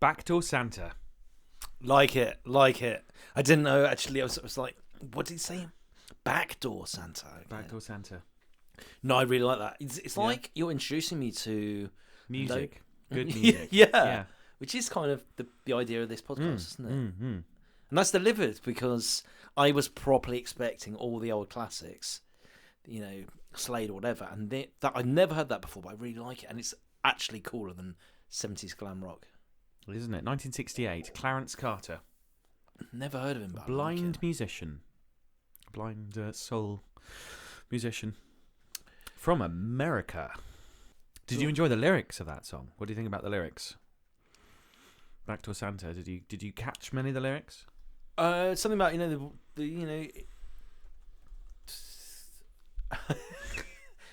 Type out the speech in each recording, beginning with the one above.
Backdoor Santa. Like it. I didn't know, actually. I was like, what did he say? Backdoor Santa. Okay. Backdoor Santa. No, I really like that. It's like you're introducing me to... Music. Good music. yeah. Which is kind of the idea of this podcast, isn't it? And that's delivered, because I was properly expecting all the old classics, Slade or whatever, and that I'd never heard that before, but I really like it, and it's actually cooler than 70s glam rock. Isn't it? 1968, Clarence Carter. Never heard of him, but Blind musician. Blind soul musician. From America. Did you enjoy the lyrics of that song? What do you think about the lyrics? Backdoor Santa. Did you catch many of the lyrics? Something about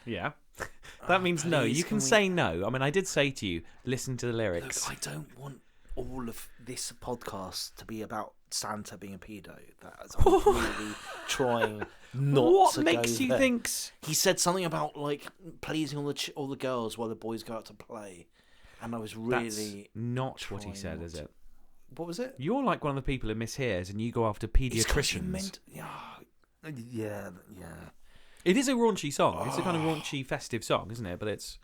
Yeah. That means no. You can say no. I mean, I did say to you, listen to the lyrics. Look, I don't want all of this podcast to be about Santa being a pedo. I'm really trying not what to makes go you there. think? He said something about like pleasing all the girls while the boys go out to play, and I was really That's not what he said, is it? What was it? You're like one of the people who mishears, and you go after It's 'cause paediatricians. yeah. It is a raunchy song. It's a kind of raunchy, festive song, isn't it? But it's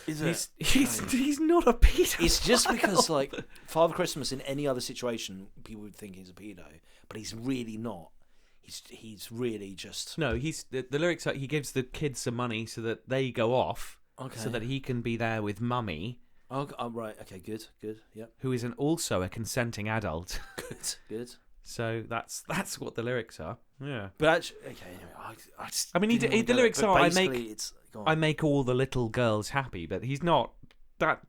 he's not a pedo. It's just because like Father Christmas in any other situation people would think he's a pedo, but he's really not. He's really just the lyrics are he gives the kids some money so that they go off, so that he can be there with mummy. Oh, right. Okay. Good. Yep. Who is also a consenting adult. Good. So that's what the lyrics are. Yeah. But actually, okay. Anyway, I mean, the lyrics are I make all the little girls happy, but he's not that.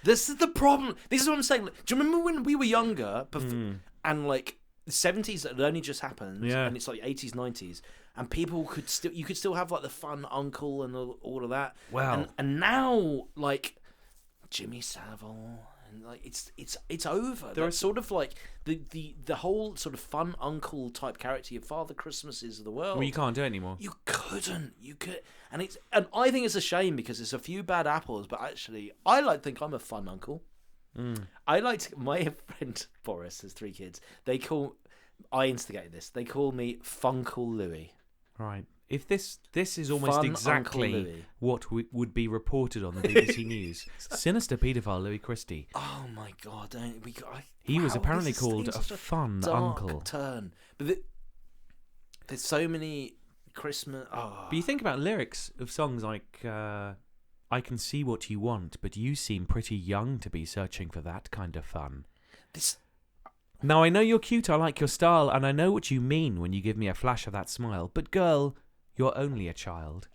This is the problem. This is what I'm saying. Do you remember when we were younger, and like the 70s had only just happened, and it's like 80s, 90s, and people you could still have like the fun uncle and all of that. Wow. And now like Jimmy Savile. And like it's over. That's sort of like the whole sort of fun uncle type character of Father Christmases of the world. Well, you can't do it anymore. You couldn't. You could, and I think it's a shame because there's a few bad apples. But actually, I like to think I'm a fun uncle. I like my friend Boris has 3 kids. I instigated this. They call me Funkle Louie. Right. If this is almost Fun exactly what would be reported on the BBC News. Sinister paedophile Louis Christie. Oh my God! He was apparently called a fun uncle. Turn, but there's so many Christmas. Oh. But you think about lyrics of songs like "I can see what you want, but you seem pretty young to be searching for that kind of fun." Now I know you're cute. I like your style, and I know what you mean when you give me a flash of that smile. But girl, you're only a child.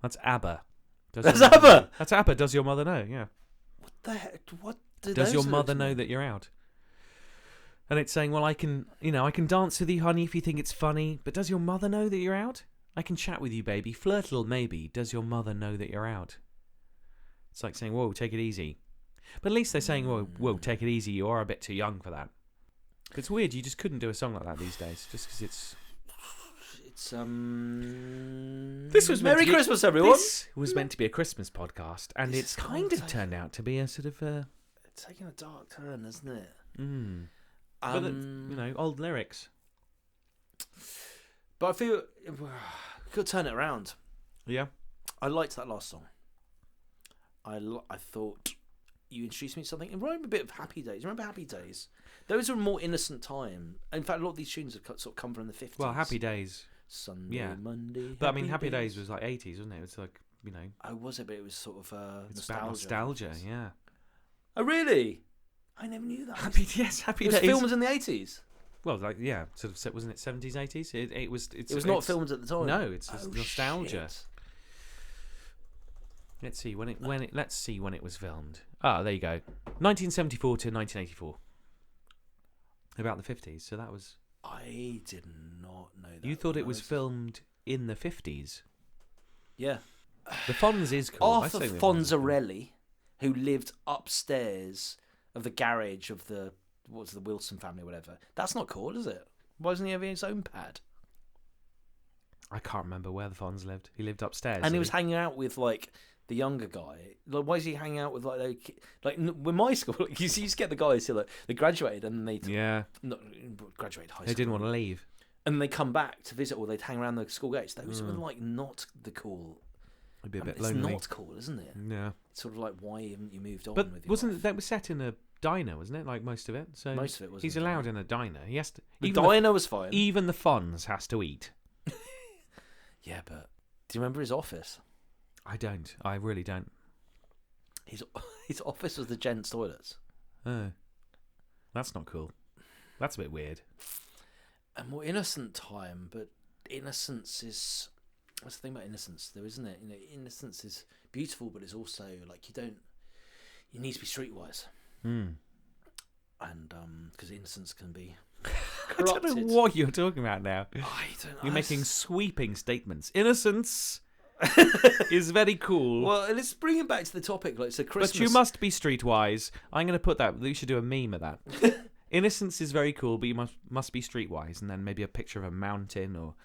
That's ABBA. That's ABBA. That's ABBA. Does your mother know? Yeah. What the heck? What does your mother know that you're out? And it's saying, well, I can dance with you, honey, if you think it's funny. But does your mother know that you're out? I can chat with you, baby. Flirt a little, maybe. Does your mother know that you're out? It's like saying, whoa, take it easy. But at least they're saying, whoa, take it easy. You are a bit too young for that. It's weird. You just couldn't do a song like that these days, just because it's. This was Merry Christmas, everyone. This was meant to be a Christmas podcast, and it's kind of turned out to be a sort of. It's taking a dark turn, isn't it? But old lyrics. But I feel we could turn it around. Yeah, I liked that last song. I thought you introduced me to something. It reminded me a bit of Happy Days. Remember Happy Days? Those were a more innocent time. In fact, a lot of these tunes have sort of come from the 50s. Well, Happy Days. Sunday, Monday. But I mean, Happy Days was like 80s, wasn't it? It was like, Oh, was it? But it was sort of it's nostalgia. about nostalgia, yeah. Oh, really? I never knew that. Happy It Days. was filmed in the 80s. Well, sort of, wasn't it 70s, 80s? It was. It was not filmed at the time. No, it's just nostalgia. Shit. Let's see when it was filmed. Ah, there you go. 1974 to 1984. About the 50s. So that was. I did not know that. You thought it was filmed in the 50s? Yeah. The Fonz is cool. Arthur Fonzarelli, who lived upstairs of the garage of the Wilson family or whatever. That's not cool, is it? Why doesn't he have his own pad? I can't remember where the Fonz lived. He lived upstairs. And he was hanging out with like the younger guy. Like, why is he hanging out with with my school? Like, you used to get the guys who they graduated and they not graduated high school. They didn't want to leave. And they come back to visit, or they'd hang around the school gates. Those were like not the cool. It'd be a bit it's lonely. not cool, isn't it? Yeah. It's sort of like, why haven't you moved on? But with your wasn't life? that was set in a diner, wasn't it? Like most of it. So Most of it was. he's allowed in a diner. He has to. The even diner was fine. even the Fonz has to eat. Yeah, but do you remember his office? I don't. I really don't. His office was the gents' toilets. Oh, that's not cool. That's a bit weird. A more innocent time, but innocence is. What's the thing about innocence, though, isn't it? You know, innocence is beautiful, but it's also like you need to be streetwise. And because innocence can be corrupted. I don't know what you're talking about now. I don't know. You're making sweeping statements. Innocence is very cool. Well, let's bring it back to the topic. Like, so Christmas. But you must be streetwise. I'm going to put that. We should do a meme of that. Innocence is very cool, but you must be streetwise, and then maybe a picture of a mountain or.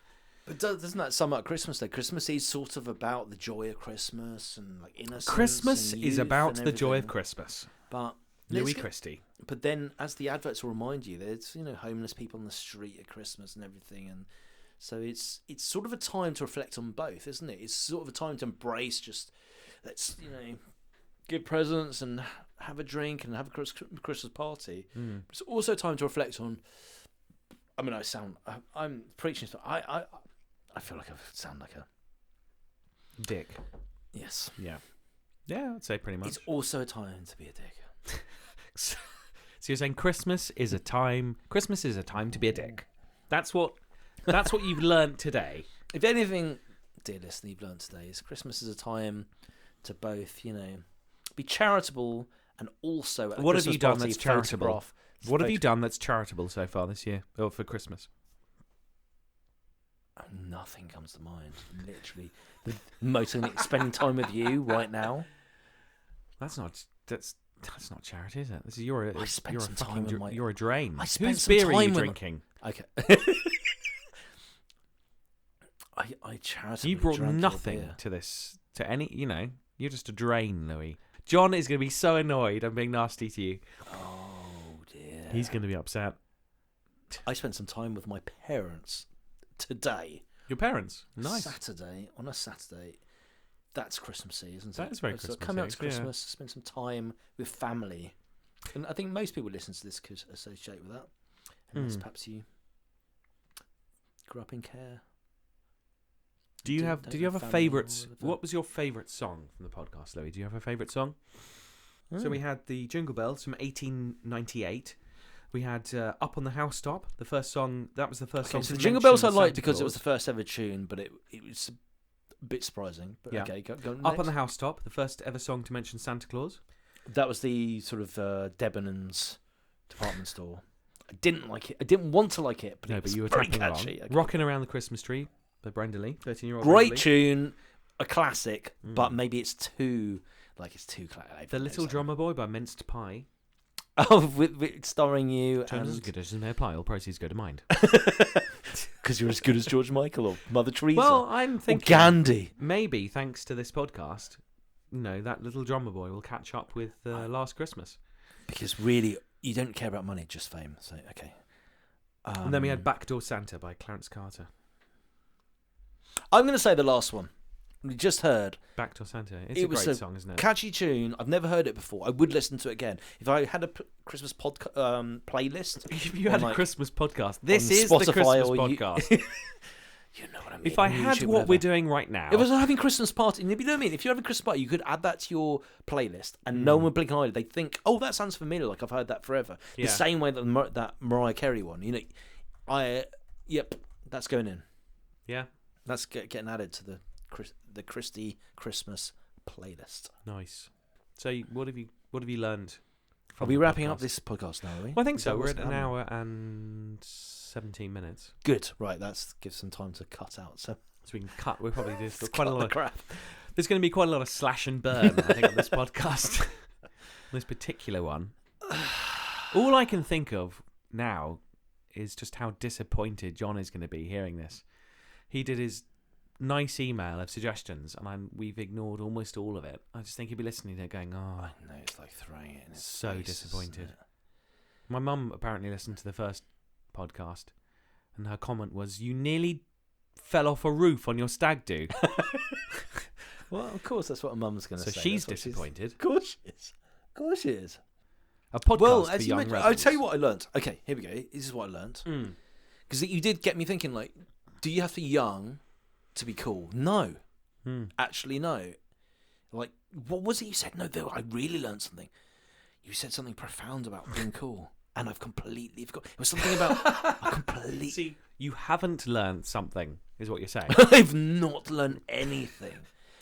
But doesn't that sum up Christmas Day? Christmas is sort of about the joy of Christmas and like innocence. Christmas and is youth about and the joy of everything. Christmas. But Louis Christie. But then, as the adverts will remind you, there's homeless people on the street at Christmas and everything, and so it's sort of a time to reflect on both, isn't it? It's sort of a time to embrace just let's give presents and have a drink and have a Christmas party. But it's also a time to reflect on. I mean, I'm preaching, but I feel like I sound like a dick. Yes. Yeah. Yeah, I'd say pretty much. It's also a time to be a dick. So you're saying Christmas is a time to be a dick. That's what you've learnt today. If anything, dear listener, you've learnt today is Christmas is a time to both, be charitable and also at a What have Christmas you done party that's charitable? What have you done that's charitable so far this year or for Christmas? Nothing comes to mind. Literally, spending time with you right now. That's not charity, is it? This is you're I spent some time with my. You're a drain. I spent Whose some beer are time you with- drinking? Okay. I charitably You brought drank your nothing beer. to this. To any, you're just a drain, Louis. John is going to be so annoyed I'm being nasty to you. Oh dear. He's going to be upset. I spent some time with my parents today. Your parents? Nice. On a Saturday. That's Christmassy, isn't it? That is very So Christmassy, coming up to yeah. Christmas, spend some time with family. And I think most people listen to this could associate with that. Unless perhaps you grew up in care. Did you have a family favourite? or whatever. What was your favourite song from the podcast, Louis? Do you have a favourite song? So we had the Jingle Bells from 1898. We had Up on the Housetop, the first song. That was the first song. So to the Jingle Bells I mention liked Santa because it was Claus. the first ever tune, but it was a bit surprising. But Yeah. okay, go Up on next. the Housetop, the first ever song to mention Santa Claus. That was the sort of Debenhams department store. I didn't like it. I didn't want to like it, but No, it but was you were very tapping along. catchy. Okay. Rocking Around the Christmas Tree by Brenda Lee, 13-year-old. Great Brenda Lee. tune, a classic, but maybe it's too classic. The Little Drummer Boy by Minced Pie. Oh, with starring you Terms as and good as may apply. All proceeds go to mind. because you're as good as George Michael or Mother Teresa Well, I'm or thinking Gandhi. maybe thanks to this podcast, that Little Drummer Boy will catch up with Last Christmas. Because really, you don't care about money, just fame. So okay. And then we had Backdoor Santa by Clarence Carter. I'm going to say the last one. We just heard. Backdoor Santa. It's It a was great a song, isn't it? Catchy tune. I've never heard it before. I would listen to it again. If I had a Christmas playlist. If you on, had a like, Christmas podcast, this on is the Spotify Christmas or podcast. You know what I mean. If I on had YouTube, what whatever. we're doing right now, If I was having Christmas party, you know what I mean? If you're having Christmas party, you could add that to your playlist and no one would blink an eye. They'd think, oh, that sounds familiar, like I've heard that forever. Yeah. The same way that that Mariah Carey one. Yep, that's going in. yeah, That's getting added to the Christie Christmas playlist. nice. So, what have you learned? Are we wrapping up this podcast now, are we? Well, I think Is so. that We're what's at an happening? hour and 17 minutes, Good. Right, that gives some time to cut out. So so we can cut. We'll probably do let's quite a cut lot the of. crap. There's going to be quite a lot of slash and burn, I think, on this podcast. This particular one. All I can think of now is just how disappointed John is going to be hearing this. He did his nice email of suggestions, and we've ignored almost all of it. I just think he'd be listening to it going, oh, I know, it's like throwing it in his so face, disappointed. isn't it? My mum apparently listened to the first podcast, and her comment was, "You nearly fell off a roof on your stag do." Well, of course, that's what a mum's going to So say. she's That's what disappointed. Of course she is. Of course she is. A podcast Well, for as you young mentioned, rebels. I'll tell you what I learnt. Okay, here we go. This is what I learnt. Mm. Because you did get me thinking, like, do you have to be young to be cool? No. Actually, no. Like, what was it you said? No, though, I really learnt something. You said something profound about being cool. And I've completely forgot. It was something about... I completely... See, you haven't learned something, is what you're saying. I've not learnt anything.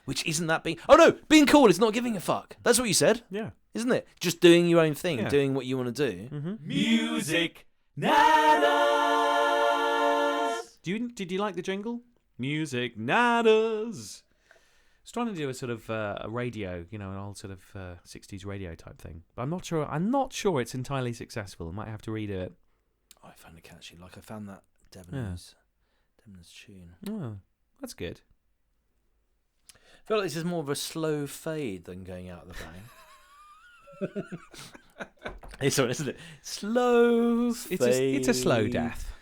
Which isn't that being... Oh, no! Being cool is not giving a fuck. That's what you said. Yeah. Isn't it? Just doing your own thing. Yeah. Doing what you want to do. Mm-hmm. Music Natters! Did you like the jingle? Music Natters! I was trying to do a sort of a radio, an old sort of 60s radio type thing. But I'm not sure it's entirely successful. I might have to redo it. Oh, I found it catchy. Like, I found that Debenhams tune. Oh, that's good. I feel like this is more of a slow fade than going out the bang. It's on, isn't it? Slow fade. It's a slow death.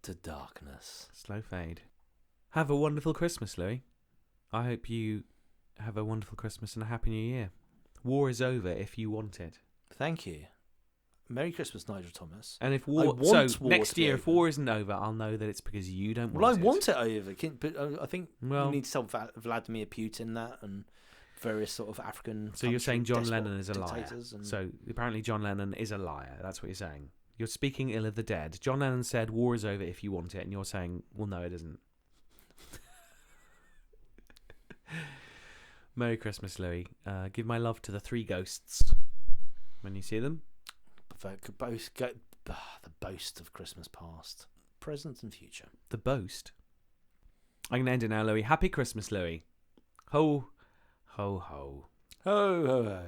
To darkness. Slow fade. Have a wonderful Christmas, Louis. I hope you have a wonderful Christmas and a happy New Year. War is over if you want it. Thank you. Merry Christmas, Nigel Thomas. And if war next to be year, if over. war isn't over, I'll know that it's because you don't want Well, I it. want it over. But I think Well- you need to tell Vladimir Putin that and various sort of African. So you're saying John despot Lennon is a liar. dictators and- So apparently John Lennon is a liar. That's what you're saying. You're speaking ill of the dead. John Lennon said war is over if you want it, and you're saying, well, no, it isn't. Merry Christmas, Louis. Give my love to the three ghosts when you see them. the boast of Christmas past, present, and future. The boast. I'm going to end it now, Louis. Happy Christmas, Louis. Ho, ho, ho. Ho ho ho.